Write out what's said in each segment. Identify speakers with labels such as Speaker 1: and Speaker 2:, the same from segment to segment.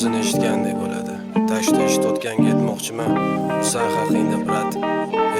Speaker 1: o'zini eshitgandek bo'ladi. Tashda eshitayotganga aytmoqchiman, sen haqingda brat,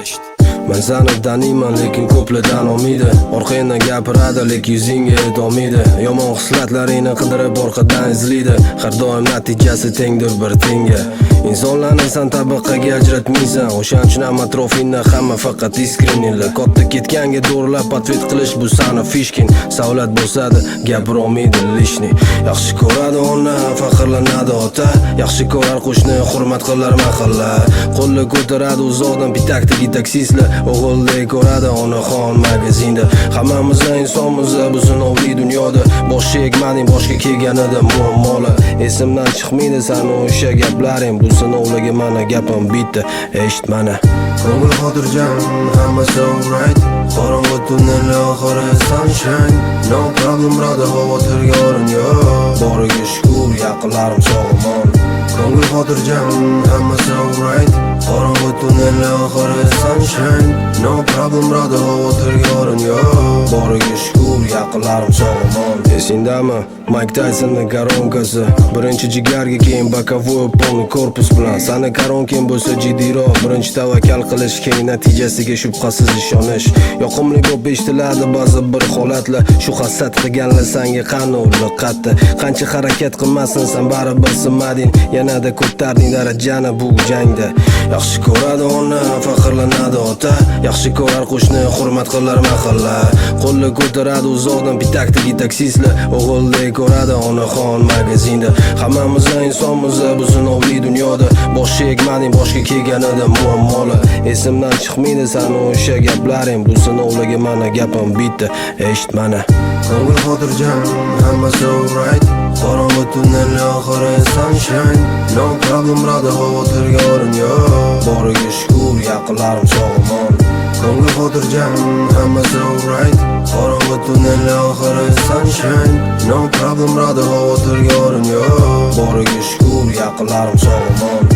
Speaker 1: eshit. Men seni taniyman, lekin ko'plardan olmaydi. Orqangdan gapiradi, lekin yuzingga aytolmaydi. Yomon xislatlaringni qidirib orqadan izlaydi. Har doim natijasi tengdir bir tenga. Insonlarni sen tabaqaga ajratmaysan. O'shaning uchun ham atrofingda hamma faqat iskreninglar. Katta ketganga do'rlab atvet qilish bu sani fishkin. Savlat bo'lsa-da gapirolmaydi lishni. Yaxshi ko'radi ona, faxrlanadi ota. Yaxshi ko'rar qo'shni, hurmat qilar mahalla. Qo'lni ko'taradi uzoqdan bitakdagi taksistlar. O'g'ildek ko'radi onaxon magazinda. Hammamiz insonmiz bu sinovli dunyoda. Boshga egmading, boshga kelganida muammolar. Esimdan chiqmaydi sani o'sha gaplaring. Bu sinovlarga mana gapim bitta, eshit mana. Ko'ngil xotirjam, hammasi alright. Qorong'u tunnel oxiri sunshine. No problem brother, xavotirga o'rin yo'q. Boriga shukr, yaqinlarim sog'-omon. Ko'ngil xotirjam, hammasi alright. Qorong'u tunnel oxiri sunshine. No problem brother, xavotirga o'rin yo'q. Boriga shukr, yaqinlarim sog'-omon. Esingdami? Mike Tysonning koronkasi. Birinchi jigarga, keyin bokovoy polniy korpus bilan. Sani koronking bo'lsa jiddiyroq. Birinchi tavakkal qilish, keyin natijasiga shubhasiz ishonish. Yoqimli bo'lib eshitiladi ba'zi bir holatlar. Shu hasad qilganlar senga qani diqqatda. Qancha harakat qilmasin, sen baribir sinmading. Yanada ko'tarding darajani bu jangda. Yaxshi ko'radi ona, faxrlanadi ota. Yaxshi ko'rar qo'shni, hurmat qilar mahalla. Qo'lni ko'taradi uzoqdan bitakdagi taksistlar. O'g'ildek ko'radi onaxon magazinda. Hammamiz insonmiz bu sinovli dunyoda. Boshga egmading, boshga kelganida muammolar. Esimdan chiqmaydi sani o'sha gaplaring. Bu sinovlarga mana gapim bitta, eshit mana. Ko'ngil xotirjam, hammasi alright. Qorong'u tunnel oxiri sunshine. No problem brother, xavotirga o'rin yo'q. Boriga shukr, yaqinlarim sog'-omon. Ko'ngil xotirjam, hammasi alright. Qorong'u tunnel oxiri sunshine. No problem brother, xavotirga o'rin yo'q. Boriga shukr, yaqinlarim sog'-omon.